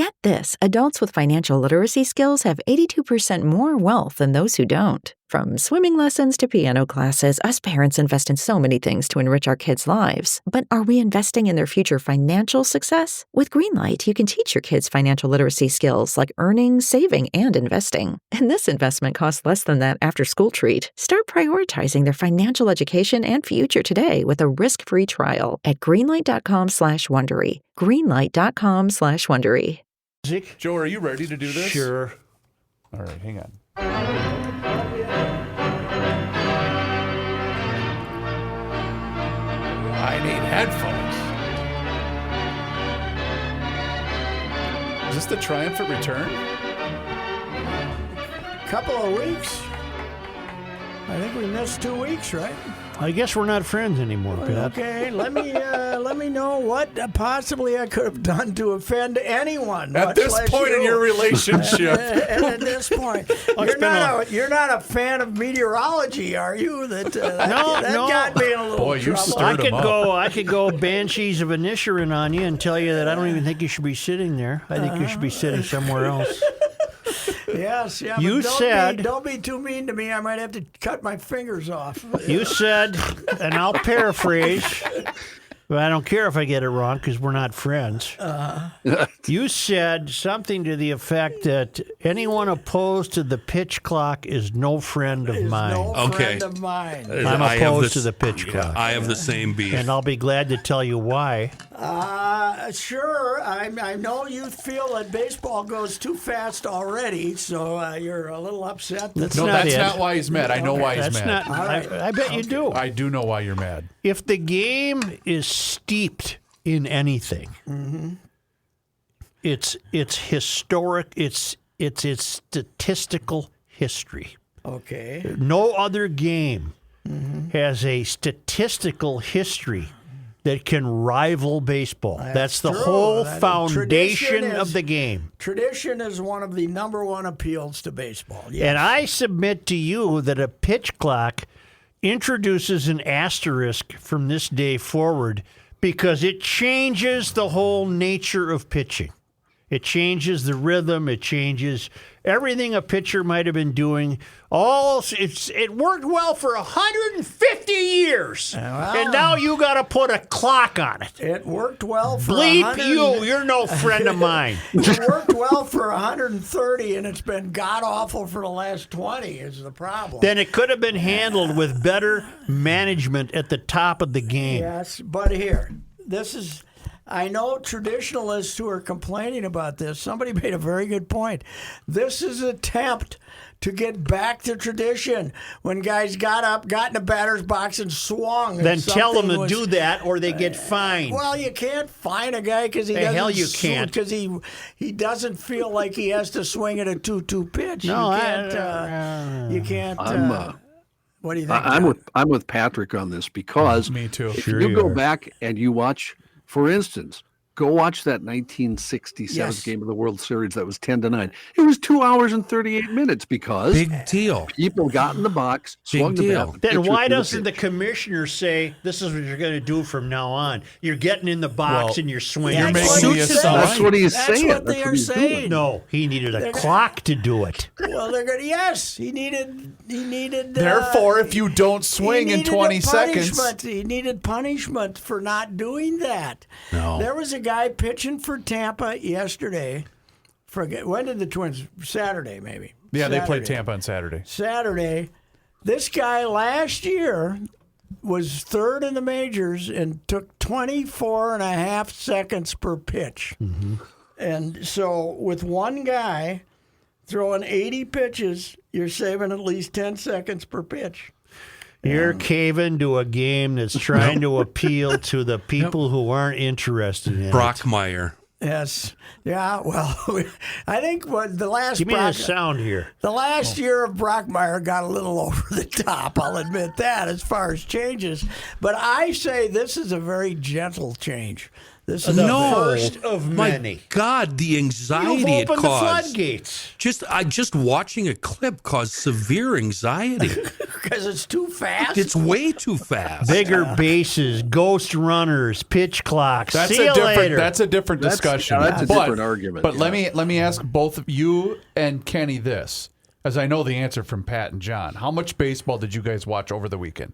Get this, adults with financial literacy skills have 82% more wealth than those who don't. From swimming lessons to piano classes, us parents invest in so many things to enrich our kids' lives. But are we investing in their future financial success? With Greenlight, you can teach your kids financial literacy skills like earning, saving, and investing. And this investment costs less than that after-school treat. Start prioritizing their financial education and future today with a risk-free trial at greenlight.com/Wondery. Greenlight.com/Wondery. Joe, are you ready to do this? Sure. All right, hang on. I need headphones. Is this the triumphant return? Couple of weeks. I think we missed 2 weeks, right? I guess we're not friends anymore, Pat. Okay, let me know what possibly I could have done to offend anyone. At this point in your relationship. At this point, you're not a fan of meteorology, are you? That got me in a little Boy, you trouble. stirred him up. I could go Banshees of Inisherin on you and tell you that I don't even think you should be sitting there. I think you should be sitting somewhere else. Yes, yeah. You said, don't be too mean to me. I might have to cut my fingers off. You said, and I'll paraphrase, but I don't care if I get it wrong because we're not friends. You said something to the effect that anyone opposed to the pitch clock is no friend of mine. No friend of mine. I'm opposed to the pitch clock. I have the same beef. And I'll be glad to tell you why. Sure. I know you feel that baseball goes too fast already, so you're a little upset. That's That's it. not why he's mad. I know why he's That's mad. not. I bet you do. I do know why you're mad. If the game is steeped in anything, it's historic. It's statistical history. Okay. No other game has a statistical history that can rival baseball. That's the true. whole Tradition foundation is- of the game. Tradition is one of the number one appeals to baseball. Yes. And I submit to you that a pitch clock introduces an asterisk from this day forward because it changes the whole nature of pitching. It changes the rhythm. It changes everything a pitcher might have been doing. It worked well for 150 years, and now you got to put a clock on it. It worked well for Bleep you! You're no friend of mine. It worked well for 130, and it's been god awful for the last 20. Is the problem? Then it could have been handled with better management at the top of the game. Yes, but here, this is. I know traditionalists who are complaining about this. Somebody made a very good point. This is an attempt to get back to tradition when guys got up, got in the batter's box, and swung. Then tell them to do that, or they get fined. Well, you can't fine a guy because he doesn't. Hell, you can't. Because he doesn't feel like he has to swing at a 2-2 pitch. No, you can't. What do you think? I'm with Patrick on this because Me too. if you go back and you watch, for instance, go watch that 1967 game of the World Series that was 10-9. It was 2 hours and 38 minutes because Big deal. people got in the box, swung the deal. bat. Then why doesn't the commissioner say, this is what you're going to do from now on? You're getting in the box and you're swinging. You're That's making what the he said. assumption. That's what he's That's saying. what That's they are he's doing. saying. No, he needed a clock to do it. Well, they're going to. Yes, he needed. Therefore, if you don't swing he in needed 20 a seconds. punishment. He needed punishment for not doing that. No. There was a guy pitching for Tampa yesterday. Forget when did the Twins? Saturday, maybe. Yeah, they played Saturday. Tampa on Saturday. Saturday. This guy last year was third in the majors and took 24 and a half seconds per pitch. And so with one guy throwing 80 pitches, you're saving at least 10 seconds per pitch. You're caving to a game that's trying to appeal to the people who aren't interested in it. Brockmeyer. Yes. Yeah, well, I think what the last Give me the sound here. the last year of Brockmeyer got a little over the top, I'll admit that, as far as changes. But I say this is a very gentle change. This is the first of many. My God, the anxiety You've it opened the caused. floodgates. Just watching a clip caused severe anxiety. because it's too fast. It's way too fast. Bigger bases, ghost runners, pitch clocks. That's See a you different. later. That's a different discussion. That's a But- different argument. But yeah. let me ask both of you and Kenny this, as I know the answer from Pat and John. How much baseball did you guys watch over the weekend?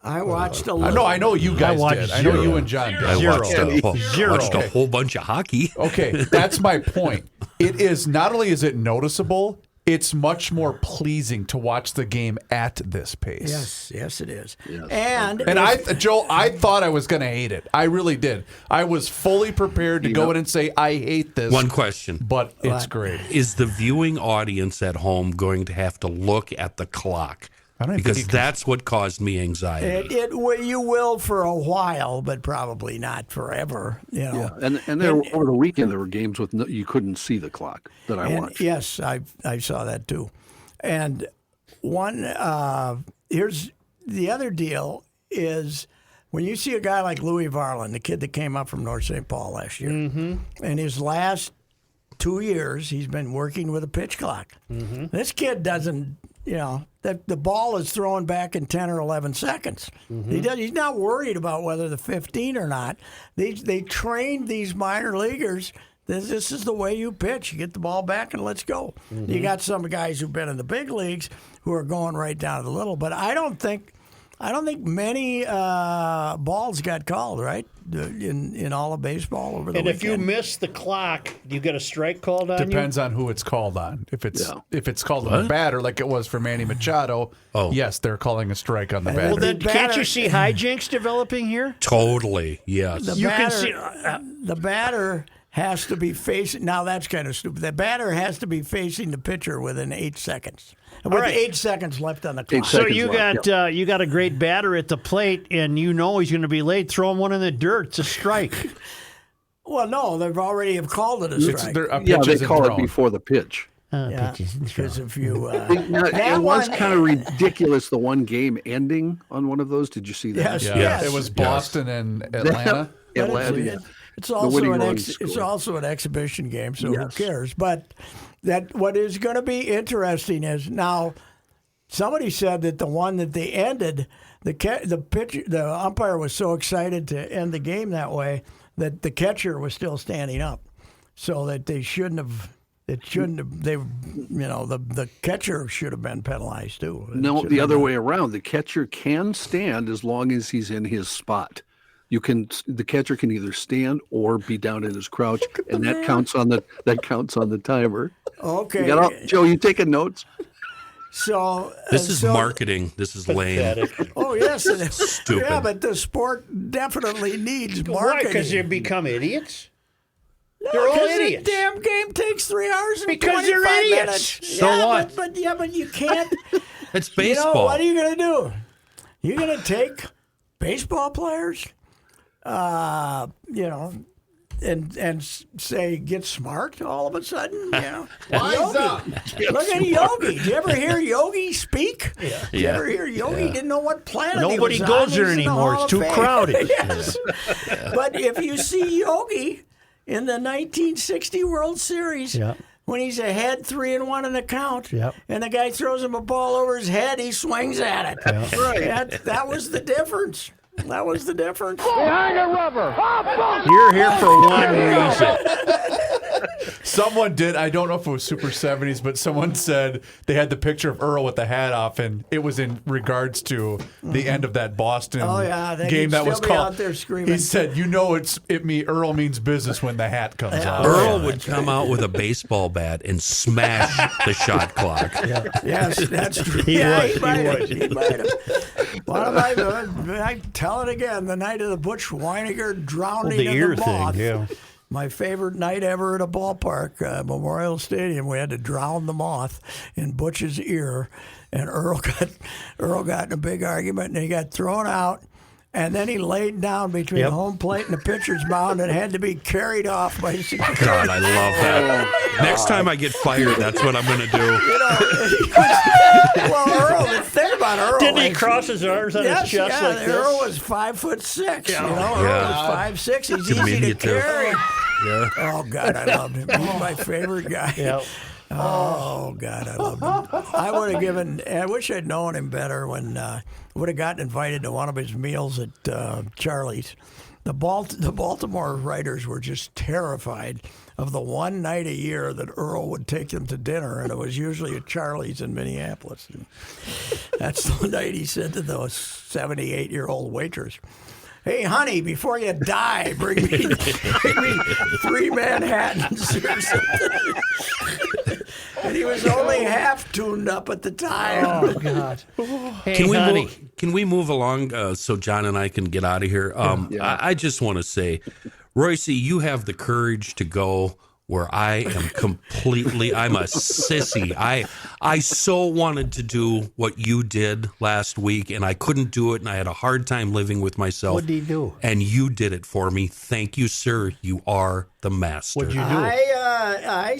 I watched a little. I know you guys watched did. I know zero. you and John did. I Zero. watched a whole bunch of hockey. Okay, that's my point. It is not only is it noticeable, it's much more pleasing to watch the game at this pace. Yes, it is. Yes. And Joe, I thought I was going to hate it. I really did. I was fully prepared to go in and say I hate this. One question. But it's great. Is the viewing audience at home going to have to look at the clock? I don't Because think that's what caused me anxiety. you will for a while, but probably not forever. You know. Yeah. And there over the weekend there were games with you couldn't see the clock that I watched. Yes, I saw that too. And one here's the other deal is when you see a guy like Louis Varlin, the kid that came up from North St. Paul last year, in his last 2 years he's been working with a pitch clock. This kid doesn't, that the ball is thrown back in 10 or 11 seconds. He's not worried about whether the 15 or not. They trained these minor leaguers. This is the way you pitch. You get the ball back and let's go. You got some guys who've been in the big leagues who are going right down to the little. But I don't think many balls got called, right, in all of baseball over the And weekend. if you miss the clock, you get a strike called on Depends on who it's called on. If it's called on the batter, like it was for Manny Machado, yes, they're calling a strike on the you. batter. Well, then The can't batter- you see hijinks developing here? Totally, yes. The You can batter, see- the batter has to be facing. Now that's kind of stupid. The batter has to be facing the pitcher within 8 seconds. With right. 8 seconds left on the clock. So seconds you left, got you got a great batter at the plate, and you know he's going to be late. Throw him one in the dirt. It's a strike. Well, no, they've already have called it a strike. A pitch Yeah, they isn't call it thrown. before the pitch. Yeah, because if you It was kind of ridiculous. The one game ending on one of those. Did you see that? Yes, Yeah. yes. It was Boston and Atlanta. Atlanta. Yeah. It's The also winning an run it's scored. also an exhibition game, so who Yes. cares? But that what is going to be interesting is now. Somebody said that the one that they ended, the umpire was so excited to end the game that way that the catcher was still standing up, so that they shouldn't have. It shouldn't have. They, the catcher should have been penalized too. No, the other way around. The catcher can stand as long as he's in his spot. The catcher can either stand or be down in his crouch, and that counts on the timer. Okay, Joe, you taking notes? so This is marketing. This is lame. Oh yes, it is. Stupid. Yeah, but the sport definitely needs Why? marketing. Because they become idiots. No, They're all 'cause idiots. The damn game takes 3 hours and Because they're 25 idiots. minutes. So yeah, what? But you can't. It's baseball. What are you going to do? You're going to take baseball players, and say get smart all of a sudden. Wise up. Look at Yogi. Did you ever hear Yogi speak? Did you Yeah. ever hear Yogi? Didn't know what planet Nobody he was goes on. there He's in the anymore. Hall It's of too Fame. crowded. Yes. But if you see Yogi in the 1960 World Series, Yeah. when he's ahead 3-1 in the count, Yep. and the guy throws him a ball over his head, he swings at it. Right. That was the difference. That was the difference. You're here for one reason. Someone did, I don't know if it was Super 70s, but someone said they had the picture of Earl with the hat off, and it was in regards to the end of that Boston Oh, yeah, they game could that was still be called. out there screaming. He said, Earl means business when the hat comes off. Earl would come out with a baseball bat and smash the shot clock. Yes, that's true. He would. He might have. What am I tell it again? The night of the Butch Weiniger drowning The in ear the moth. thing, yeah. My favorite night ever at a ballpark, Memorial Stadium. We had to drown the moth in Butch's ear, and Earl got in a big argument, and he got thrown out. And then he laid down between Yep. the home plate and the pitcher's mound and had to be carried off by security. God, I love that. Next time I get fired, that's what I'm going to do. Well, Earl, the thing about Earl, Didn't he is- cross his arms on Yes, his chest yeah, like this? Earl was 5'6". Earl Yeah. was 5'6". He's easy to Diminutive. carry. Yeah. Oh God, I loved him. He's my favorite guy. Yeah. Oh God, I love him. I would have given. I wish I'd known him better when would have gotten invited to one of his meals at Charlie's. The Baltimore writers were just terrified of the one night a year that Earl would take them to dinner, and it was usually at Charlie's in Minneapolis. And that's the night he said to the 78-year-old waitress, "Hey, honey, before you die, bring me 3 Manhattans or something." And he was only half tuned up at the time. Oh, God. Hey, Can we move along so John and I can get out of here? I just want to say, Royce, you have the courage to go where I am I'm a sissy. I so wanted to do what you did last week, and I couldn't do it, and I had a hard time living with myself. What did he do? And you did it for me. Thank you, sir. You are the master. What'd you do? I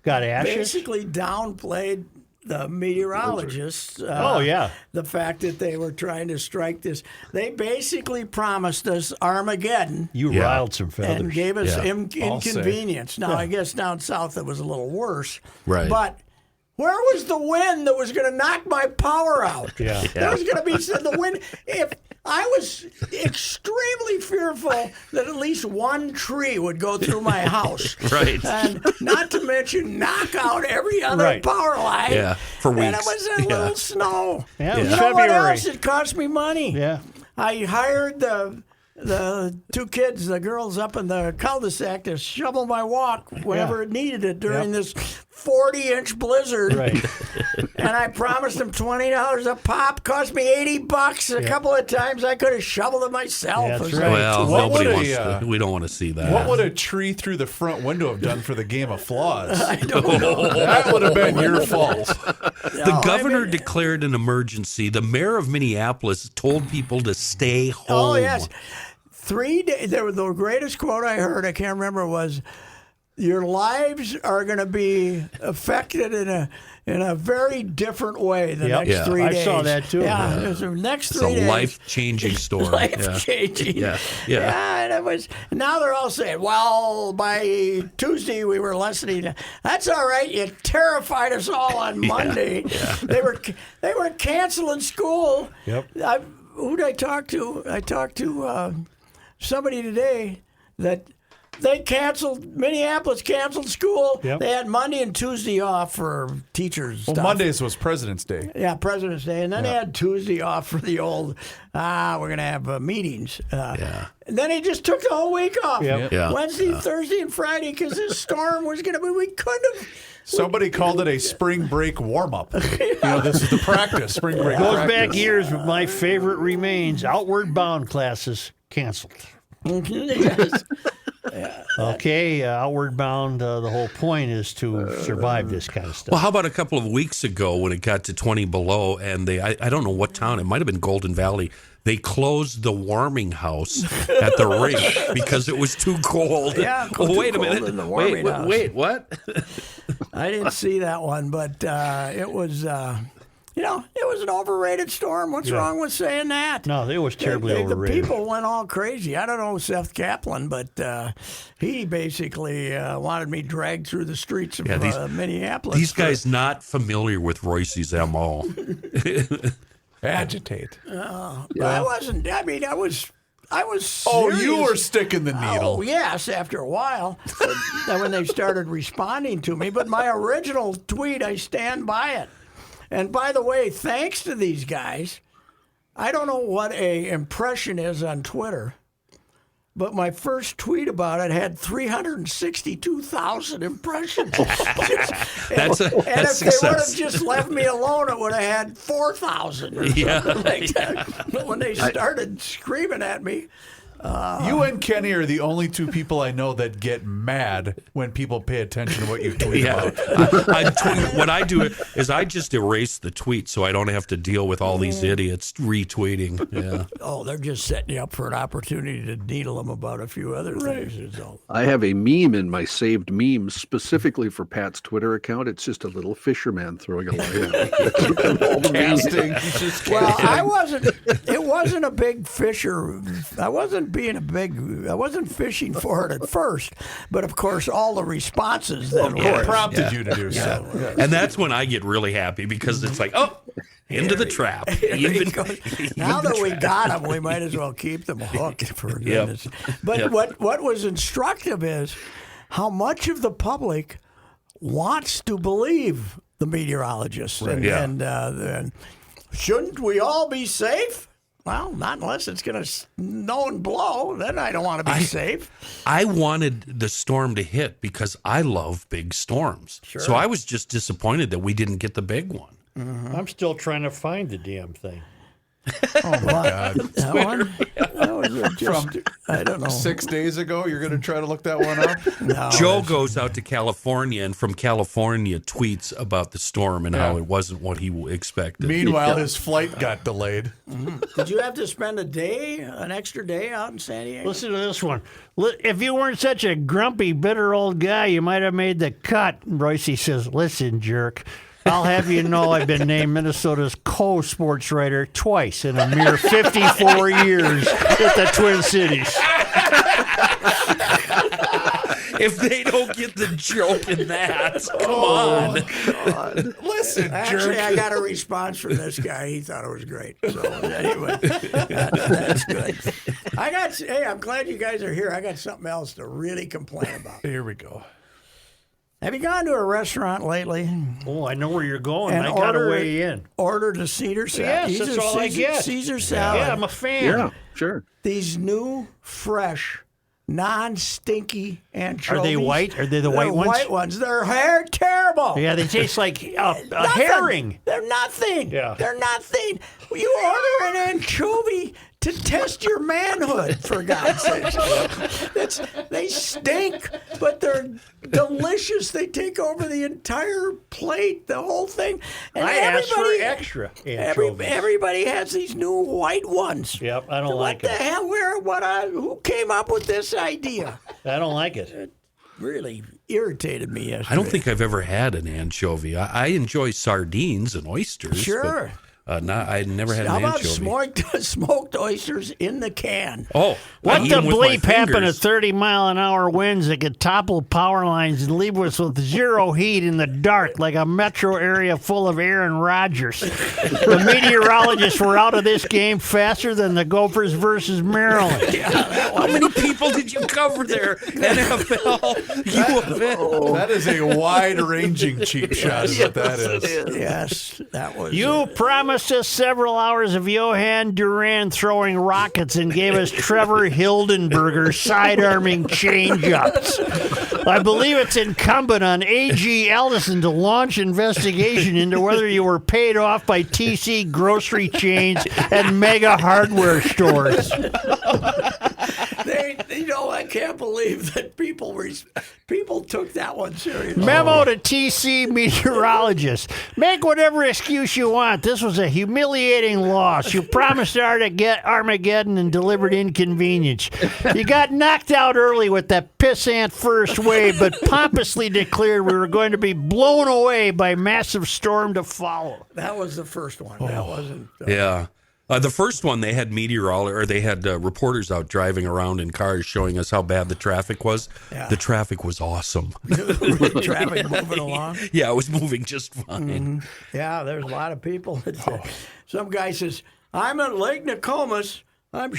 Got ashes? basically downplayed the meteorologists. The fact that they were trying to strike this. They basically promised us Armageddon. You riled some feathers. And gave us Yeah. inconvenience. Now, I guess down south it was a little worse. Right. But where was the wind that was going to knock my power out? Yeah. There was going to be the wind. If I was extremely fearful that at least one tree would go through my house. Right. And not to mention knock out every other power line. Yeah, for weeks. And it was a little snow. Yeah, it You was know what February. else? It cost me money. Yeah. I hired the 2 kids, the girls up in the cul-de-sac, to shovel my walk whenever it needed it during this 40-inch blizzard. Right. And I promised them $20 a pop. Cost me $80. A couple of times I could have shoveled it myself. That's It was right. Well, What nobody would wants a, to. We don't want to see that. What would a tree through the front window have done for the game of flaws? I don't know. That would have been your fault. The governor declared an emergency. The mayor of Minneapolis told people to stay home. Oh, yes. 3 days. The greatest quote I heard, I can't remember, was, "Your lives are going to be affected in a very different way the Yep. next 3 days." I saw that too. Yeah, it was the next It's 3 a days. life-changing story. Life-changing. Yeah. And it was. Now they're all saying, "Well, by Tuesday we were listening." That's all right. You terrified us all on Monday. They were canceling school. Yep. Who did I talk to? I talked to somebody today that Minneapolis canceled school. Yep. They had Monday and Tuesday off for teachers. Well, stuff. Mondays was President's Day. Yeah, President's Day. And then they had Tuesday off for the old, we're going to have meetings. And then he just took the whole week off. Yep. Yeah. Wednesday, Thursday, and Friday, because this storm was going to be, we couldn't have. Somebody called it a spring break warm-up. This is the practice, spring break Goes practice. back years, but my favorite remains outward bound classes canceled. Yes. Okay, outward bound, the whole point is to survive this kind of stuff. Well, how about a couple of weeks ago when it got to 20 below and I don't know what town, it might have been Golden Valley, they closed the warming house at the rink because it was too cold. Yeah, Oh, too wait a cold minute. in the warming house. Wait, what? I didn't see that one, but it was, it was an overrated storm. What's wrong with saying that? No, it was terribly overrated. The people went all crazy. I don't know Seth Kaplan, but he basically wanted me dragged through the streets of Minneapolis. These guys not familiar with Royce's M.O. Agitate. I wasn't. I mean, I was. Oh, serious. you were sticking the needle. Oh, yes, after a while. Then when they started responding to me. But my original tweet, I stand by it. And by the way, thanks to these guys, I don't know what a impression is on Twitter, but my first tweet about it had 362,000 impressions. That's and if they would have success. just left me alone, it would have had 4,000 or Yeah. something like that. But when they started screaming at me, You and Kenny are the only 2 people I know that get mad when people pay attention to what you tweet about. What I do is I just erase the tweet so I don't have to deal with all these idiots retweeting. Yeah. they're just setting you up for an opportunity to needle them about a few other things. Is all. I have a meme in my saved memes specifically for Pat's Twitter account. It's just a little fisherman throwing a line out. Casting. He's just Well, casting. I wasn't. It wasn't a big fisher. I wasn't wasn't fishing for it at first, but of course all the responses that prompted you to do so. And that's when I get really happy because it's like, oh, into the trap. Now that we got them, we might as well keep them hooked for goodness. But what was instructive is how much of the public wants to believe the meteorologists. Right. And shouldn't we all be safe? Well, not unless it's going to snow and blow. Then I don't want to be safe. I wanted the storm to hit because I love big storms. Sure. So I was just disappointed that we didn't get the big one. Mm-hmm. I'm still trying to find the damn thing. Oh, my God. That one? That was just, I don't know. 6 days ago, you're going to try to look that one up? No, Joe goes out to California and from California tweets about the storm and how it wasn't what he expected. Meanwhile, his flight got delayed. Did you have to spend an extra day out in San Diego? Listen to this one. If you weren't such a grumpy, bitter old guy, you might have made the cut. Royce says, listen, jerk. I'll have you know I've been named Minnesota's co-sports writer twice in a mere 54 years at the Twin Cities. If they don't get the joke in that, come on. God. Listen, Actually, jerk. I got a response from this guy. He thought it was great. So anyway, that's good. Hey, I'm glad you guys are here. I got something else to really complain about. Here we go. Have you gone to a restaurant lately? Oh, I know where you're going. And I got to weigh in. Ordered a Caesar salad. Yes, that's all I get. Caesar salad. Yeah, I'm a fan. Yeah, sure. These new, fresh, non-stinky anchovies. Are they white? Are they the white ones? White ones. They're terrible. Yeah, they taste like a Nothing. herring. They're nothing. Yeah. They're nothing. You order an anchovy to test your manhood, for God's sake. They stink, but they're delicious. They take over the entire plate, the whole thing. And I asked for extra anchovies. Everybody has these new white ones. Yep, I don't like it. it. Who came up with this idea? I don't like it. Really irritated me yesterday. I don't think I've ever had an anchovy. I enjoy sardines and oysters. Sure. But I never had How an about anchovy. smoked oysters in the can? Oh, What I eat the 'em with my bleep happened to fingers. 30-mile-an-hour winds that could topple power lines and leave us with zero heat in the dark like a metro area full of Aaron Rodgers? The meteorologists were out of this game faster than the Gophers versus Maryland. How many people did you cover there? NFL, UFL. That is a wide-ranging cheap shot, is what that is. Yes, that was. You promised us several hours of Johan Duran throwing rockets and gave us Trevor Hildenberger side-arming changeups. I believe it's incumbent on A.G. Ellison to launch investigation into whether you were paid off by TC grocery chains and mega hardware stores. I can't believe that people took that one seriously. Memo to TC meteorologists. Make whatever excuse you want. This was a humiliating loss. You promised Armageddon and delivered inconvenience. You got knocked out early with that pissant first wave, but pompously declared we were going to be blown away by massive storm to follow. That was the first one. That wasn't. Yeah. The first one, they had reporters out driving around in cars showing us how bad the traffic was. Yeah. The traffic was awesome. Traffic moving along. Yeah, it was moving just fine. Mm-hmm. Yeah, there's a lot of people. Some guy says, I'm at Lake Nokomis. I've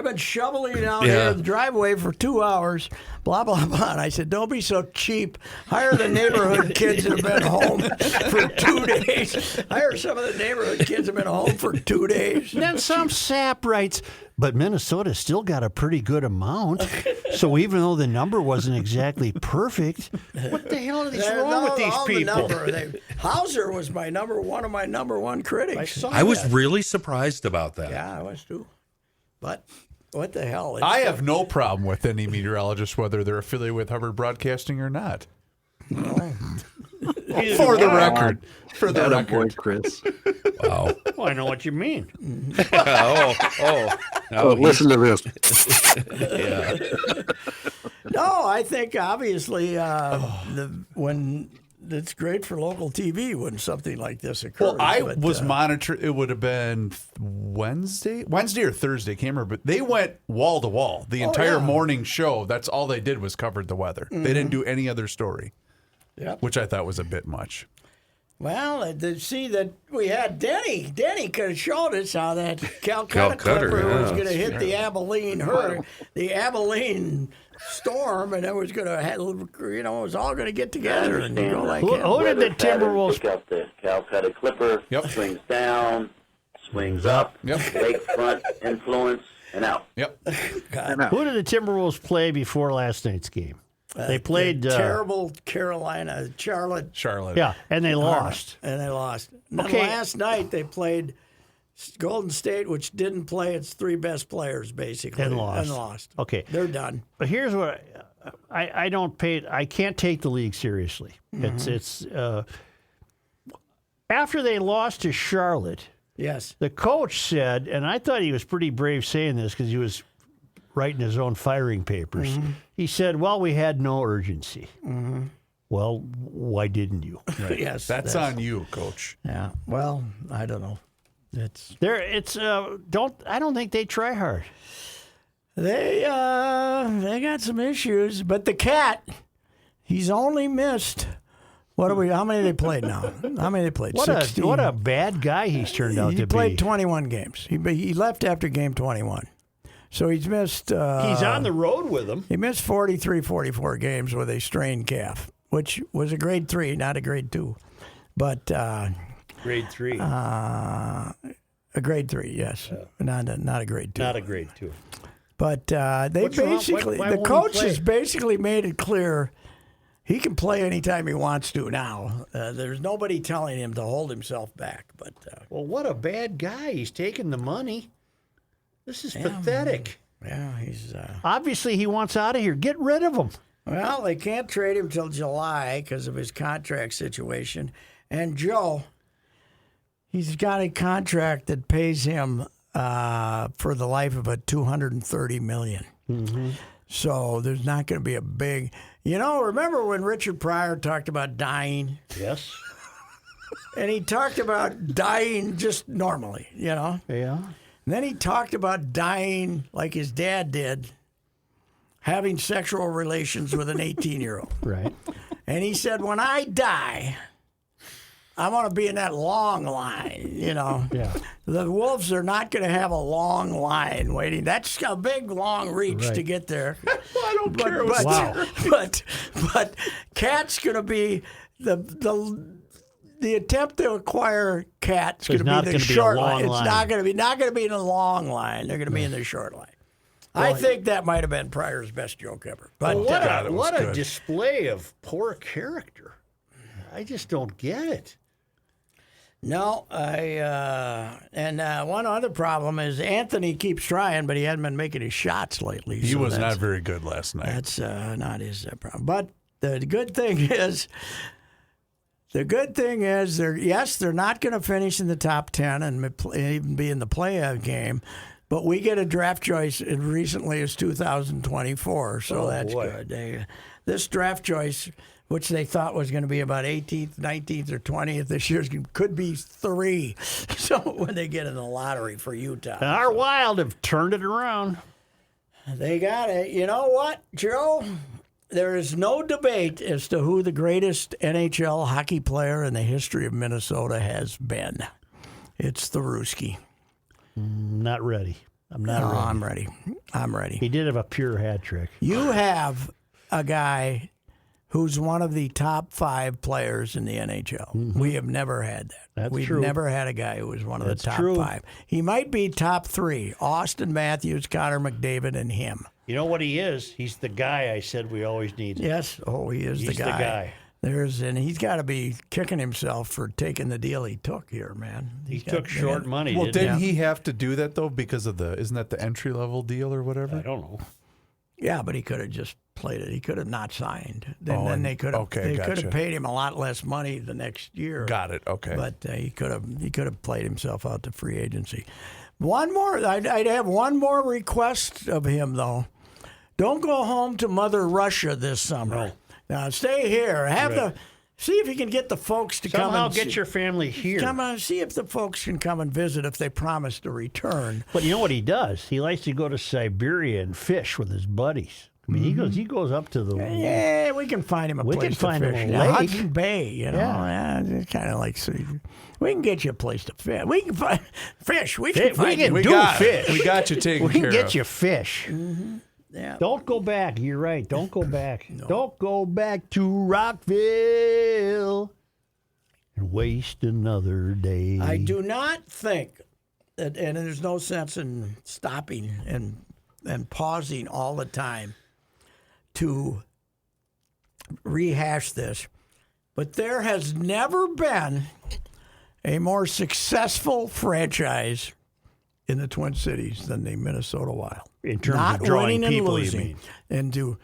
been shoveling out here in the driveway for 2 hours, blah, blah, blah. And I said, don't be so cheap. Hire the neighborhood kids that have been home for 2 days. Hire some of the neighborhood kids that have been home for 2 days. And then some sap writes, but Minnesota still got a pretty good amount. So even though the number wasn't exactly perfect, what the hell is wrong with these people? Hauser was one of my number one critics. I was really surprised about that. Yeah, I was too. But what the hell? I have no problem with any meteorologist, whether they're affiliated with Hubbard Broadcasting or not. For the record. For the record. Chris. Wow. Well, I know what you mean. Listen to this. Yeah. No, I think obviously when it's great for local TV when something like this occurs. Well, I was monitoring. It would have been Wednesday or Thursday. Can't remember. But they went wall to wall the entire morning show. That's all they did was covered the weather. They didn't do any other story. Yep. Which I thought was a bit much. Well, to see that we had Denny. Denny could have showed us how that Calcutta Clipper was going to hit the Abilene Storm, and it was going to, it was all going to get together and go like that. Who did the Timberwolves pick up the Calcutta Clipper? Swings down, swings up, lakefront influence, and out. Yep. Who did the Timberwolves play before last night's game? They played terrible Carolina, Charlotte. Yeah, and they lost. And then last night they played Golden State, which didn't play its three best players basically, and lost. Okay, they're done. But here's what I can't take the league seriously. It's after they lost to Charlotte. Yes, the coach said, and I thought he was pretty brave saying this because he was writing his own firing papers. He said, well, we had no urgency. Well, why didn't you? Right. Yes, that's on you, Coach. Yeah. Well, I don't know. I don't think they try hard. They got some issues, but the Cat, he's only missed. How many they played now? How many they played? 16. What a bad guy he's turned out to be. He played 21 games. He left after game 21. So he's missed... he's on the road with them. He missed 43, 44 games with a strained calf, which was a grade 3, not a grade 2. But... grade 3. A grade 3, yes. Not a grade 2. Not a grade 2. But the coach has basically made it clear he can play anytime he wants to now. There's nobody telling him to hold himself back. But well, what a bad guy. He's taking the money. This is pathetic. Yeah, he's... Obviously, he wants out of here. Get rid of him. Well, they can't trade him till July because of his contract situation. And Joe, he's got a contract that pays him for the life of it $230 million. So there's not going to be a big... remember when Richard Pryor talked about dying? Yes. And he talked about dying just normally, Yeah. And then he talked about dying like his dad did, having sexual relations with an 18-year-old. Right. And he said, when I die, I want to be in that long line, Yeah. The Wolves are not going to have a long line waiting. That's a big, long reach to get there. I don't care. But Cat's going to be the attempt to acquire Cat's going to be the short line. It's not going to be in the long line. They're going to be in the short line. I think that might have been Pryor's best joke ever. But what a display of poor character. I just don't get it. No, one other problem is Anthony keeps trying, but he hasn't been making his shots lately. He was not very good last night. That's not his problem. But the good thing is, they're not going to finish in the top 10 and even be in the play-out game. But we get a draft choice as recently as 2024, so that's good. This draft choice, which they thought was going to be about 18th, 19th, or 20th this year, could be 3. So when they get in the lottery for Utah. Our Wild have turned it around. They got it. You know what, Joe? There is no debate as to who the greatest NHL hockey player in the history of Minnesota has been. It's the Ruski. Not ready. I'm not ready. I'm ready. He did have a pure hat trick. You have a guy who's one of the top 5 players in the NHL. Mm-hmm. We have never had that. We've never had a guy who was one of the top 5. He might be top 3. Austin Matthews, Connor McDavid, and him. You know what he is? He's the guy I said we always need. Yes. Oh, he is the guy. And he's got to be kicking himself for taking the deal he took here, man. He took short money. Well, didn't he have to do that though because of isn't that the entry level deal or whatever? I don't know. Yeah, but he could have just played it. He could have not signed. Then they could have paid him a lot less money the next year. Got it. Okay. But he could have played himself out to free agency. One more. I'd have one more request of him though. Don't go home to Mother Russia this summer. No. Now stay here. See if you can get the folks to come Somehow and get your family here. Come on, see if the folks can come and visit if they promise to return. But you know what he does? He likes to go to Siberia and fish with his buddies. I mean, he goes up to the. Yeah, we can find him a place can find to him fish. a Now, lake. Hudson Bay, you know. Yeah. It's kind of like we can get you a place to fish. We can find fish. We Fi- can we find can you. do fish. We got you taken We care can get of. you fish. Yeah. Don't go back. You're right. Don't go back. Don't go back to Rockville and waste another day. I do not think that, and there's no sense in stopping and pausing all the time to rehash this, but there has never been a more successful franchise in the Twin Cities than the Minnesota Wild. In terms Not of drawing winning people, and you losing, mean? and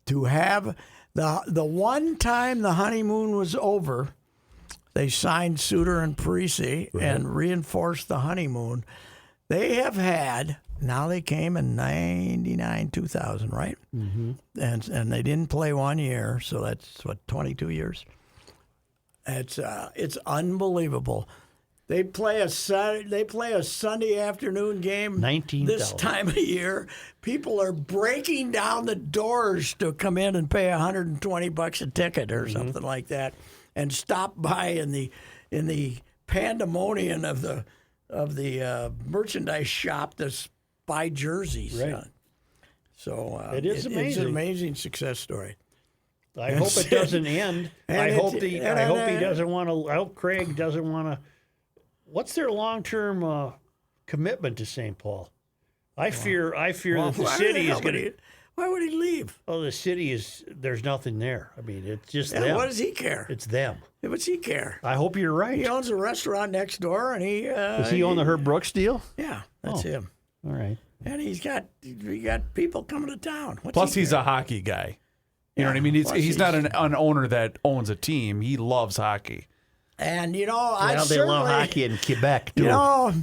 to have the one time the honeymoon was over, they signed Suter and Parisi and reinforced the honeymoon. They have had. Now they came in 99, 2000, right? Mm-hmm. And they didn't play 1 year, so that's 22 years. It's unbelievable. They play a Sunday afternoon game 19,000. this time of year. People are breaking down the doors to come in and pay $120 a ticket or something like that, and stop by in the pandemonium of the merchandise shop to buy jerseys. Right. So It is It's amazing. an amazing success story. I hope it doesn't end. I hope he doesn't want to. I hope Craig doesn't want to. What's their long-term commitment to St. Paul? I fear that the city is going to. Why would he leave? Oh, the city is. There's nothing there. I mean, it's just Yeah, them. what does he care? It's them. What's he care? I hope you're right. He owns a restaurant next door, and he Does he own the Herb Brooks deal? Yeah, that's him. All right. And we got people coming to town. What's Plus, he he's care? a hockey guy. You know what I Yeah, mean? plus He's not an owner that owns a team. He loves hockey. And I Well, they love hockey in Quebec too.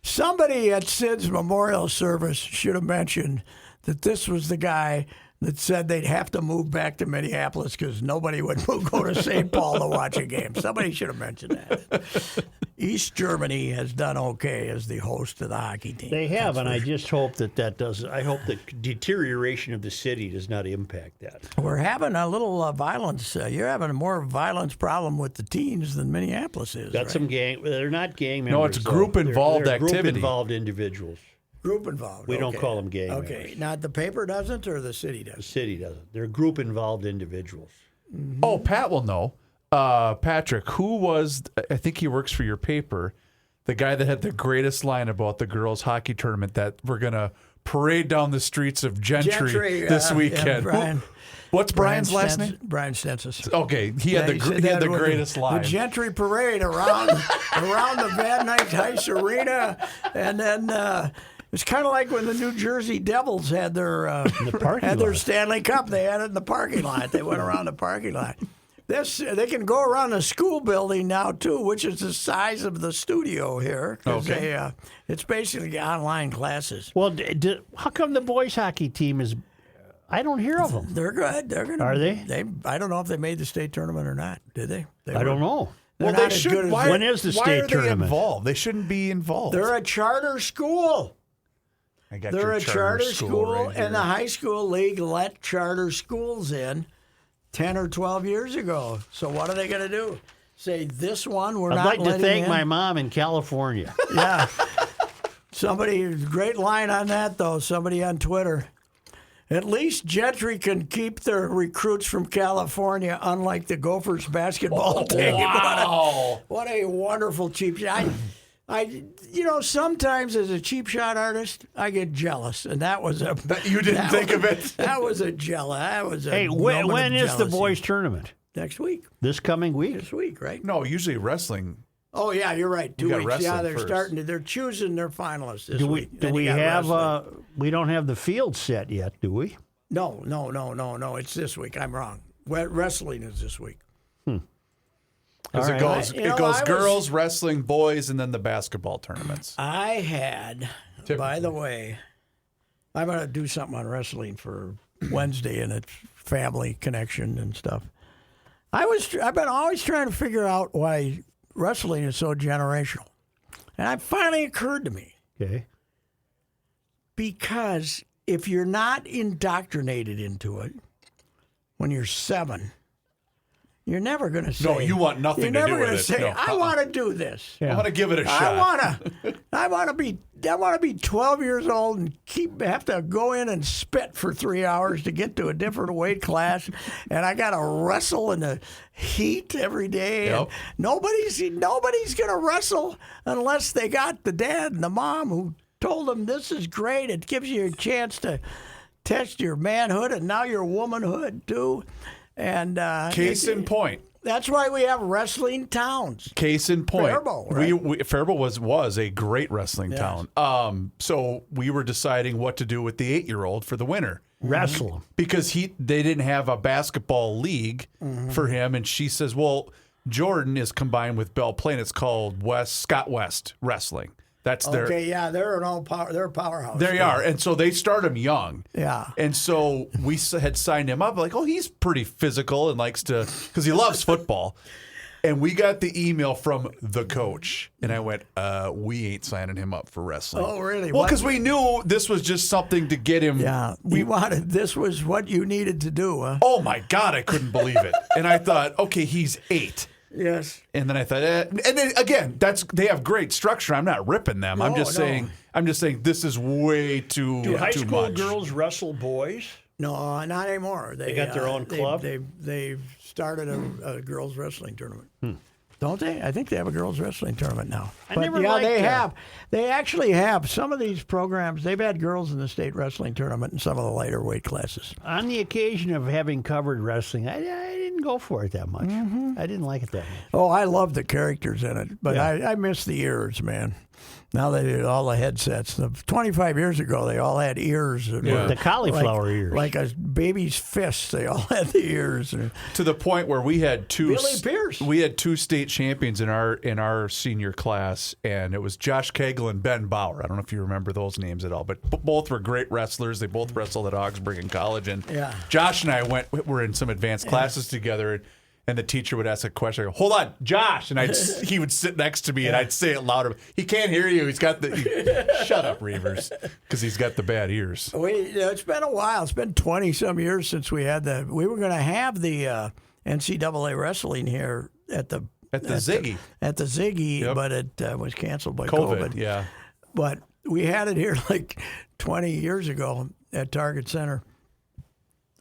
Somebody at Sid's memorial service should have mentioned that this was the guy that said they'd have to move back to Minneapolis because nobody would go to St. Paul to watch a game. Somebody should have mentioned that. East Germany has done okay as the host of the hockey team. They have, and I just hope that doesn't. I hope the deterioration of the city does not impact that. We're having a little violence. You're having a more violence problem with the teens than Minneapolis is. Got right? some gang. They're not gang members. No, it's though. group-involved They're activity. Group-involved individuals. Group involved. We don't okay. call them gang Okay, members. now the paper doesn't, or the city The does. city doesn't. They're group-involved individuals. Oh, Pat will know. Patrick, who was, I think he works for your paper, the guy that had the greatest line about the girls' hockey tournament that we're going to parade down the streets of Gentry, this weekend. Yeah, Brian. What's Brian's last name? Brian Stensis. Okay, he had said he had that the with greatest line. The Gentry parade around the Van Nuys Heist Arena, and then it's kind of like when the New Jersey Devils had their parking lot. Stanley Cup. They had it in the parking lot. They went around the parking lot. They can go around the school building now too, which is the size of the studio here. 'Cause Okay. it's basically online classes. Well, how come the boys' hockey team is? I don't hear of them. They're good. They're gonna. Are they? I don't know if they made the state tournament or not. Did they? I don't know. They're Well, not they as should. good as Why, When is the why state are they tournament? involved? They shouldn't be involved. They're a charter school. I got They're your a charter school, right here. and the high school league let charter schools in 10 or 12 years ago. So what are they going to do? Say this one we're I'd not like to letting thank in? my mom in California. Yeah. Somebody, great line on that though. Somebody on Twitter. At least Gentry can keep their recruits from California, unlike the Gophers basketball team. Wow. What a wonderful cheap shot. Sometimes as a cheap shot artist, I get jealous, and that was a. You didn't think of it? That was a jealous. That was a. Hey, moment when of is the jealousy. boys' tournament? Next week. This coming week? This week, right? No, usually wrestling. Oh yeah, you're right. 2 got weeks. Yeah, wrestling they're first. They're choosing their finalists this Do we week. do Then we you got have? wrestling. We don't have the field set yet, do we? No. It's this week. I'm wrong. Wrestling is this week. Because All it right. goes, You know, it goes I was- girls, wrestling, boys, and then the basketball tournaments. I had, by the way, I'm going to do something on wrestling for Wednesday and its family connection and stuff. I've been always trying to figure out why wrestling is so generational. And it finally occurred to me. Okay. Because if you're not indoctrinated into it when you're 7, you're never going to say. No, you want nothing to do with it. You're never going to say, No. I want to do this. I want to give it a shot. I want to be 12 years old and have to go in and spit for 3 hours to get to a different weight class, and I got to wrestle in the heat every day. Yep. And nobody's going to wrestle unless they got the dad and the mom who told them this is great. It gives you a chance to test your manhood and now your womanhood too. And Case in point. that's why we have wrestling towns. Case in point. Faribault, right? Faribault was a great wrestling town. So we were deciding what to do with the 8-year-old for the winter. Wrestle him. Because they didn't have a basketball league for him, and she says, "Well, Jordan is combined with Belle Plaine. It's called Scott West Wrestling. That's their They're they're a powerhouse. They are, and so they start him young. Yeah. And so we had signed him up like, oh, he's pretty physical and likes to, because he loves football. And we got the email from the coach, and I went, we ain't signing him up for wrestling. Oh, really? Well, because we knew this was just something to get him. Yeah, this was what you needed to do, huh? Oh my God, I couldn't believe it. And I thought, okay, he's 8. Yes. And then I thought, and then again, they have great structure. I'm not ripping them. I'm just saying this is way too Do high too school much. girls wrestle boys? No, not anymore. They got their own club? They've started a girls' wrestling tournament. Don't they? I think they have a girls' wrestling tournament now. They actually have. Some of these programs, they've had girls in the state wrestling tournament in some of the lighter weight classes. On the occasion of having covered wrestling, I didn't go for it that much. I didn't like it that much. Oh, I love the characters in it, but Yeah. I miss the ears, man. Now they did all the headsets. 25 years ago, they all had ears. That were The cauliflower ears. Like a baby's fist. They all had the ears. To the point where we had Billy Pierce. We had 2 state champions in our senior class, and it was Josh Cagle and Ben Bauer. I don't know if you remember those names at all, but both were great wrestlers. They both wrestled at Augsburg in college, and Josh and I were in some advanced classes together. And the teacher would ask a question. I go, hold on, Josh. And he would sit next to me, and I'd say it louder. He can't hear you. He's got shut up, Reavers, because he's got the bad ears. It's been a while. It's been 20-some years since we had we were going to have the NCAA wrestling here at the Ziggy. At the Ziggy, Yep. but it was canceled by COVID. COVID. Yeah. But we had it here like 20 years ago at Target Center.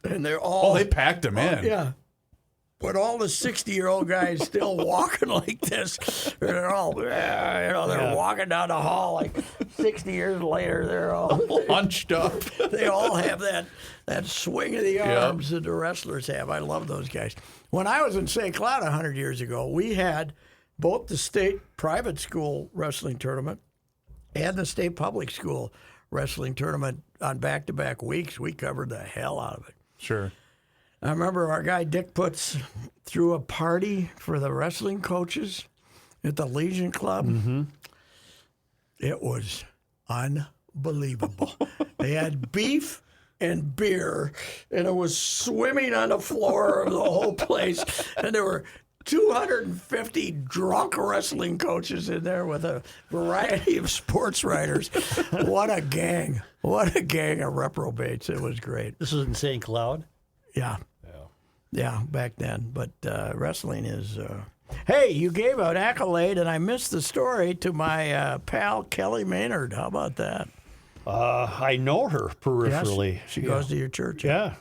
And they're all... Oh, they packed them in. Yeah. But all the 60-year-old guys still walking like this. They're all, they're walking down the hall like 60 years later. They're all Hunched up. They all have that swing of the arms that the wrestlers have. I love those guys. When I was in St. Cloud 100 years ago, we had both the state private school wrestling tournament and the state public school wrestling tournament on back-to-back weeks. We covered the hell out of it. Sure. I remember our guy Dick Putz threw a party for the wrestling coaches at the Legion Club. Mm-hmm. It was unbelievable. They had beef and beer, and it was swimming on the floor of the whole place. And there were 250 drunk wrestling coaches in there with a variety of sports writers. What a gang. What a gang of reprobates. It was great. This was in St. Cloud? Yeah, back then. But wrestling is... Hey, you gave an accolade, and I missed the story to my pal Kelly Maynard. How about that? I know her peripherally. Yes, she goes to your church. Yeah,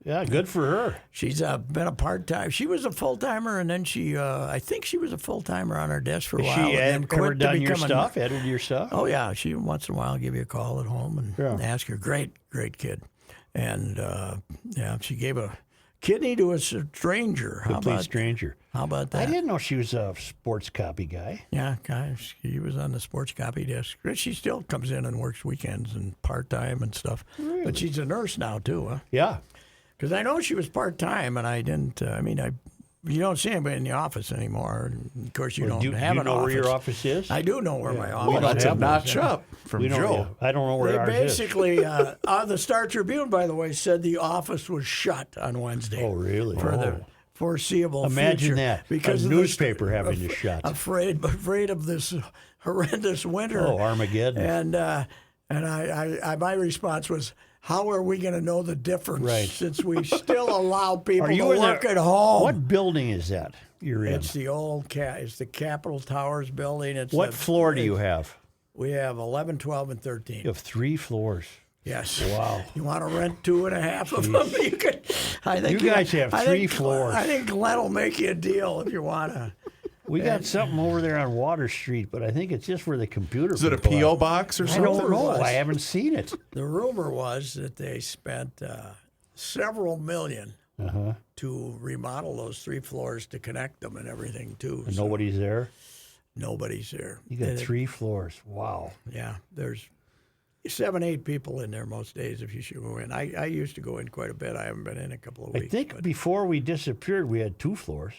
good for her. She's been a part-time. She was a full-timer, and then I think she was a full-timer on her desk for a while. She and then ever done your becoming- stuff, edited your stuff? Oh, yeah. She once in a while give you a call at home and ask her. Great kid. And, she gave a kidney to a stranger. Complete stranger. How about that? I didn't know she was a sports copy guy. Yeah, guys, she was on the sports copy desk. She still comes in and works weekends and part-time and stuff. Really? But she's a nurse now, too, huh? Yeah. Because I know she was part-time, and I didn't, you don't see anybody in the office anymore. Of course, you don't have an office. Do you know where your office is? I do know where my office Well, is. that's a notch up from Joe. I don't know where They ours is. basically, the Star Tribune, by the way, said the office was shut on Wednesday. Oh, really? foreseeable Imagine future. that. Because a of newspaper having you shot. Afraid of this horrendous winter. Oh, Armageddon. And my response was, how are we going to know the difference Right. since we still allow people Are you to in work the- at home? What building is that you're in? It's the old it's the Capitol Towers building. It's What floor do you have? We have 11, 12, and 13. You have 3 floors. Yes. Wow. You want to rent 2.5 of them? You could. I think You guys have I 3 think- floors. I think Glenn will make you a deal if you want to. We got something over there on Water Street, but I think it's just where the computer. Is it a people P.O. are. box or I something? don't know. was. I haven't seen it. The rumor was that they spent several million to remodel those 3 floors to connect them and everything too. And So nobody's there. nobody's there. You got And 3 floors. Wow. Yeah, there's 7, 8 people in there most days if you should go in. I used to go in quite a bit. I haven't been in a couple of I weeks. think but before we disappeared, we had 2 floors.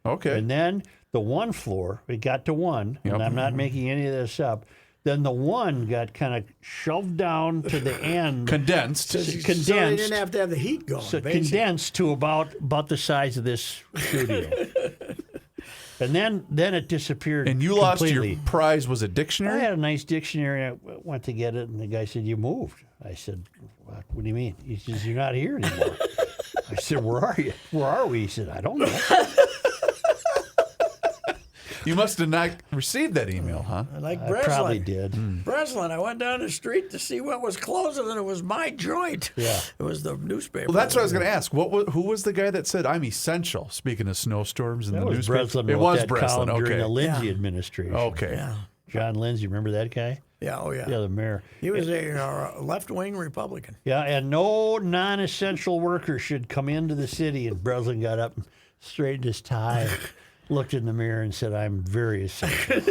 Okay. And then the 1 floor, it got to 1, and I'm not making any of this up. Then the 1 got kind of shoved down to the end. Condensed. So they condensed. didn't have to have the heat going. So basically. condensed to about the size of this studio. And then it disappeared. And you lost completely. your prize was a I dictionary? had a nice dictionary. I went to get it, and the guy said, "You moved." I said, "What do you mean?" He says, "You're not here anymore." I said, "Where are you? Where are we?" He said, "I don't know." You must have not received that email, huh? Like I Breslin. probably did. Breslin, I went down the street to see what was closing, and it was my joint. Yeah. It was the newspaper. Well, that's what I was going to ask. Who was the guy that said I'm essential? Speaking of snowstorms in That the was newspaper, Breslin. it wrote was that Breslin. column during the Okay, Lindsay Yeah. administration. okay. Yeah. John Lindsay, remember that guy? Yeah, oh yeah. Yeah, the mayor. He was a left-wing Republican. Yeah, and no non-essential worker should come into the city. And Breslin got up and straightened his tie, looked in the mirror, and said, "I'm very essential."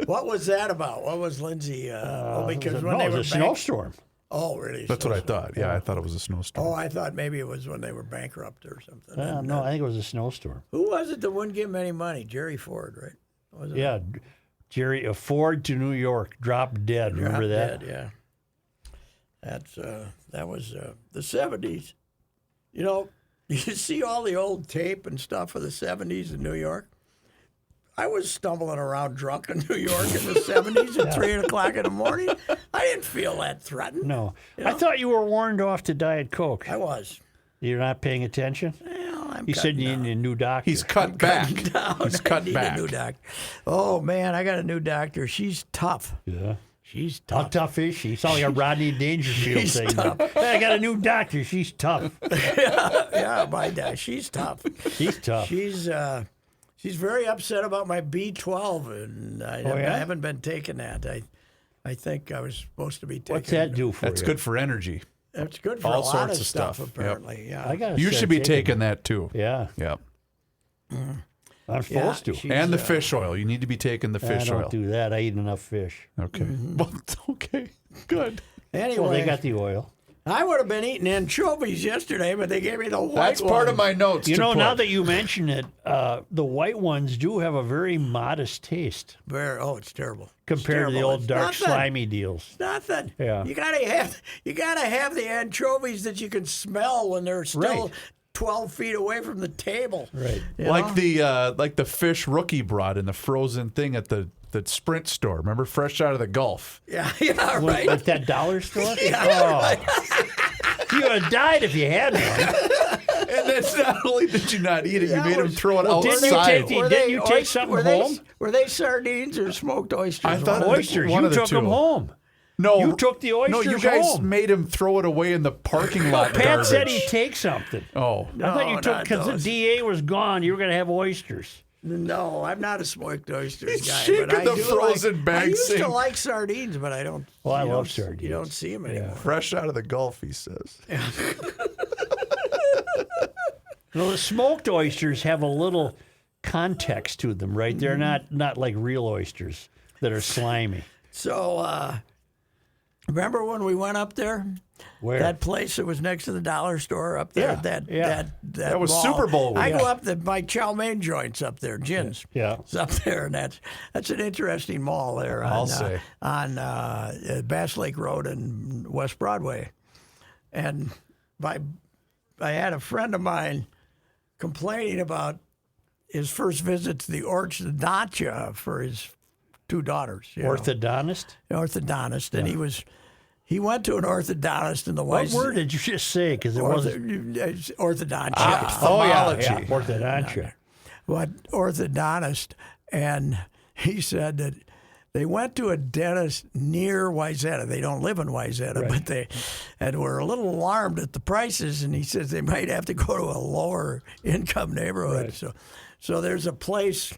What was that about? What was Lindsay? Because when no, they it were was a snowstorm. Oh, really? That's what I thought. Yeah, I thought it was a snowstorm. Oh, I thought maybe it was when they were bankrupt or something. And, No, I think it was a snowstorm. who was it that wouldn't give him any money? Jerry Ford, right? Wasn't it? Yeah, Jerry, a Ford to New York, dropped dead. Remember that? Drop Dead, yeah. That was the 70s. You know, you see all the old tape and stuff of the 70s in New York. I was stumbling around drunk in New York in the 70s at 3 o'clock in the morning. I didn't feel that threatened. No, You know? I thought you were warned off to Diet Coke. I was. You're not paying attention. Well, I'm You said cutting you down. need a new doctor. He's cut back. Down. He's I cut need back. a new doctor. Oh, man, I got a new doctor. She's tough. Yeah. She's How tough. tough is she? It's all like a Rodney Dangerfield She's thing. tough. Hey, I got a new doctor. She's tough. Yeah, she's tough. She's tough. She's very upset about my B12, and I yeah? haven't been taking that. I think I was supposed to be taking. What's that do for That's you? good for energy. It's good for All a lot sorts of of stuff, stuff. Yep. apparently. Yeah. I gotta You start should be taking taking that too. Yeah, Yeah. I'm supposed to. she's, And the fish oil. You need to be taking the I fish don't oil. do that. I eat enough fish. Okay. Well, okay. Good. Anyway, Well, they got the oil. I would have been eating anchovies yesterday, but they gave me the white That's part of my notes. You to know, put. now that you mention it, the white ones do have a very modest taste it's terrible. compared to the terrible. old It's dark nothing. slimy deals. Nothing. Yeah. You gotta have the anchovies that you can smell when they're still Right. 12 feet away from the table. Right. You like know? the fish Rookie brought in the frozen thing at the Sprint store. Remember, fresh out of the Gulf. Yeah, right. At that dollar store? Yeah, You would have died if you had one. And that's not only did you not eat it, Yeah, you made him was- throw it well, didn't you outside. take Didn't you take something home? Were they sardines or smoked oysters? I thought One of Oysters. One You of the took two. them home. No, You took the No, you oysters guys home. made him throw it away in the parking lot. Pat garbage. said he'd take something. Oh, I thought you No, took, not because the those. DA was gone, you were going to have oysters. No, I'm not a smoked oysters He's guy. shaking But I the do frozen like, bag I used to saying- like sardines, but I don't. Well, I you love don't- sardines. You don't see them anymore. fresh out of the Gulf, he says. No, the smoked oysters have a little context to them, right? They're not like real oysters that are slimy. So, remember when we went up there? Where? That place that was next to the dollar store up there. Yeah, That was mall. Super Bowl I week. go up my chow mein joints up there, Jin's. Yeah. It's up there, and that's an interesting mall there. I'll say. On Bass Lake Road and West Broadway, and I had a friend of mine complaining about his first visit to the orthodontist for his 2 daughters. Orthodontist? Orthodontist, and he went to an orthodontist in the What word did you just say? Because it wasn't orthodontist. Ophthalmology. orthodontia. What orthodontist, and he said that they went to a dentist near Wayzata. They don't live in Wayzata, but they were a little alarmed at the prices, and he says they might have to go to a lower income neighborhood. So there's a place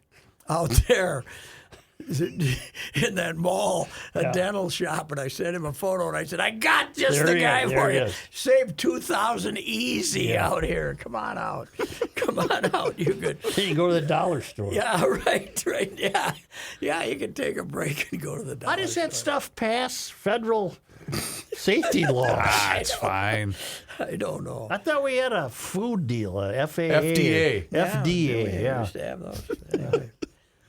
out there in that mall, a dental shop, and I sent him a photo, and I said, I got just the guy for you. Save $2,000 easy out here. Come on out. Come on out. You could. Then you go to the dollar store. Yeah, right. Yeah, you can take a break and go to the dollar store. How does that stuff pass federal safety laws? It's fine. I don't know. I thought we had a food deal, a FAA. FDA. FDA, We yeah. used to have those.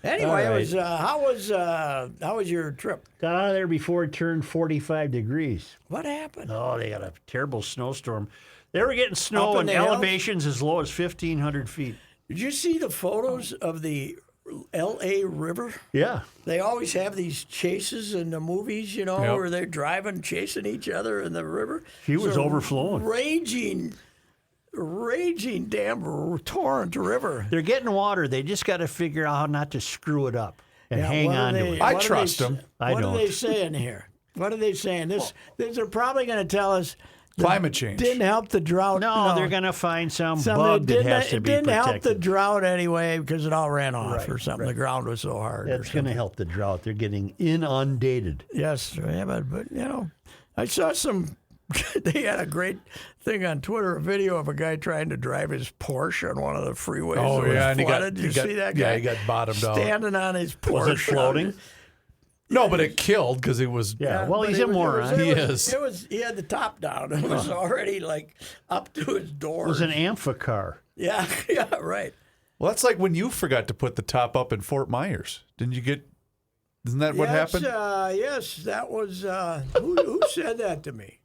Anyway, it was how was your trip? Got out of there before it turned 45 degrees. What happened? Oh, they got a terrible snowstorm. They were getting Up snow in in the hills? elevations as low as 1,500 feet. Did you see the photos of the L.A. River? Yeah. They always have these chases in the movies, Yep. where they're driving, chasing each other in the river. She was overflowing. Raging damn torrent river. They're getting water. They just got to figure out how not to screw it up and hang what are on to they- it. I what are trust they- them. I What don't. are they saying here? What are they saying? They're probably going to tell us Climate change. didn't help the drought. No, they're going to find some Something bug that has to it be didn't help the protected. drought anyway because it all ran off Right, or something. The ground was so hard. or That's going to something. help the drought. They're getting inundated. Yes, yeah, but I saw some. They had a great thing on Twitter, a video of a guy trying to drive his Porsche on one of the freeways. Oh, that was yeah, and he got- flooded. Did you he got- see that guy? yeah, he got bottomed out. Standing on his Porsche. Was it floating? No, but it killed because it was. Yeah. Well, but he's it a was- moron. He it was- is. It was. He had the top down. It was already like up to his door. It was an amphicar. Yeah, right. Well, that's like when you forgot to put the top up in Fort Myers. Didn't you get? Isn't that what happened? Yes, that was. Who said that to me?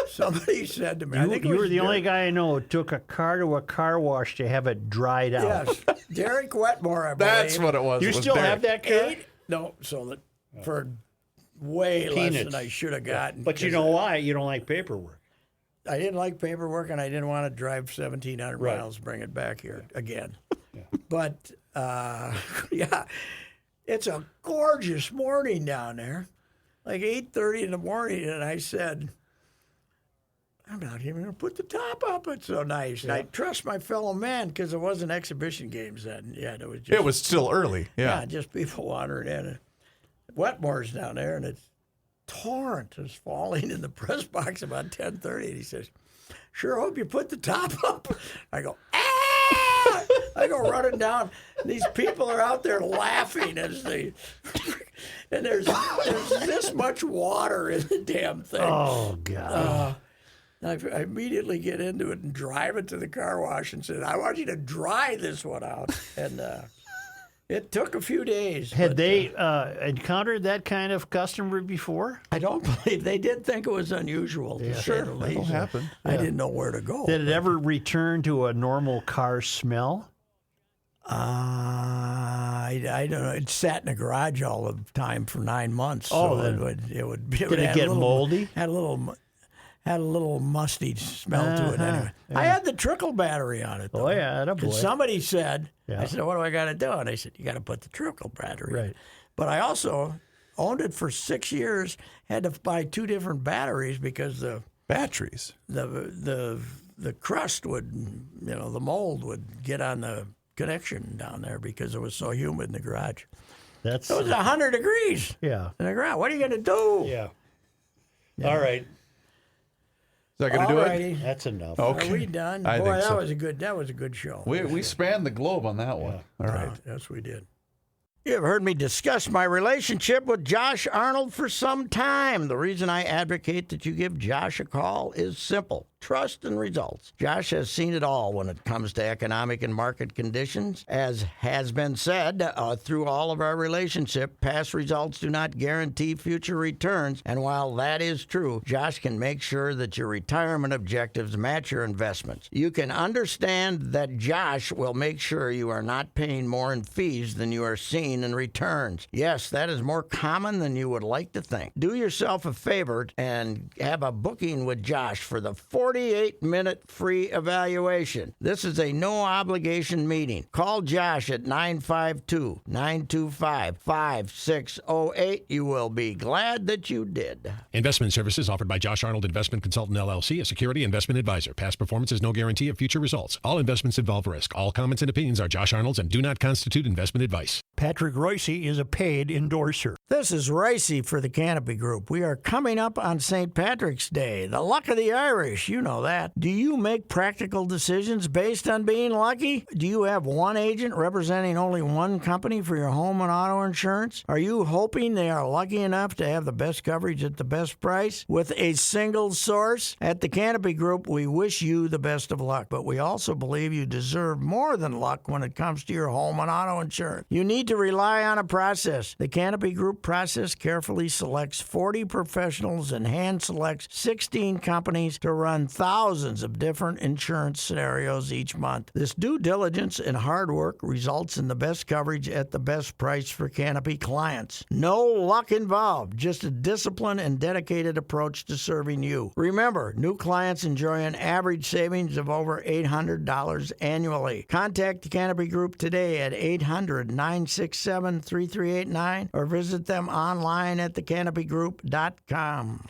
Somebody said to me. I think it You were was the only Derek- guy I know who took a car to a car wash to have it dried out. Yes, Derek Wetmore. I believe. That's what it was. You It was still Derek. have that car? No, so that for way less Peanuts. than I should have gotten. But you know why? You don't like paperwork. I didn't like paperwork, and I didn't want to drive 1,700 Right. miles, bring it back here again. But yeah, it's a gorgeous morning down there, like 8:30 in the morning, and I said, I'm not even going to put the top up. It's so nice. And I trust my fellow man because it wasn't exhibition games then. Yeah, it was just It was still early. Yeah. just people wandering in. Wetmore's down there, and it's torrent is falling in the press box about 10:30. And he says, "Sure hope you put the top up." I go, "Ah!" I go running down. These people are out there laughing as they, and there's this much water in the damn thing. Oh, God. I immediately get into it and drive it to the car wash and said, "I want you to dry this one out." And it took a few days. Had but, they encountered that kind of customer before? I don't believe they did think it was unusual. To say the least. That'll happen. I didn't know where to go. Did it ever return to a normal car smell? I don't know. It sat in the garage all the time for 9 months. Oh, so then- it would. Did it get moldy? Had a little musty smell to it. Anyway, I had the trickle battery on it. Though. Oh, yeah, attaboy. 'Cause somebody said, Yeah. I said, "What do I got to do?" And they said, "You got to put the trickle battery." Right. But I also owned it for 6 years. Had to buy 2 different batteries because the Batteries. crust would, the mold would get on the connection down there because it was so humid in the garage. That's It was 100 degrees yeah. in the garage. What are you going to do? Yeah. All right. Is that going to do it? Alrighty. That's enough. Okay. Are we done? I Boy, think that so. was a good show. We spanned the globe on that one. All right. Yes, we did. You have heard me discuss my relationship with Josh Arnold for some time. The reason I advocate that you give Josh a call is simple. trust, and results. Josh has seen it all when it comes to economic and market conditions. As has been said, through all of our relationship, past results do not guarantee future returns. And while that is true, Josh can make sure that your retirement objectives match your investments. You can understand that Josh will make sure you are not paying more in fees than you are seeing in returns. Yes, that is more common than you would like to think. Do yourself a favor and have a booking with Josh for the 48-minute free evaluation. This is a no-obligation meeting. Call Josh at 952-925-5608. You will be glad that you did. Investment services offered by Josh Arnold Investment Consultant LLC, a security investment advisor. Past performance is no guarantee of future results. All investments involve risk. All comments and opinions are Josh Arnold's and do not constitute investment advice. Patrick Royce is a paid endorser. This is Ricey for the Canopy Group. We are coming up on St. Patrick's Day, the luck of the Irish. You know that. Do you make practical decisions based on being lucky? Do you have one agent representing only one company for your home and auto insurance? Are you hoping they are lucky enough to have the best coverage at the best price with a single source? At the Canopy Group, we wish you the best of luck, but we also believe you deserve more than luck when it comes to your home and auto insurance. You need to rely on a process. The Canopy Group process carefully selects 40 professionals and hand selects 16 companies to run thousands of different insurance scenarios each month. This due diligence and hard work results in the best coverage at the best price for Canopy clients. No luck involved, just a disciplined and dedicated approach to serving you. Remember, new clients enjoy an average savings of over $800 annually. Contact the Canopy Group today at 800-967-3389 or visit them online at thecanopygroup.com.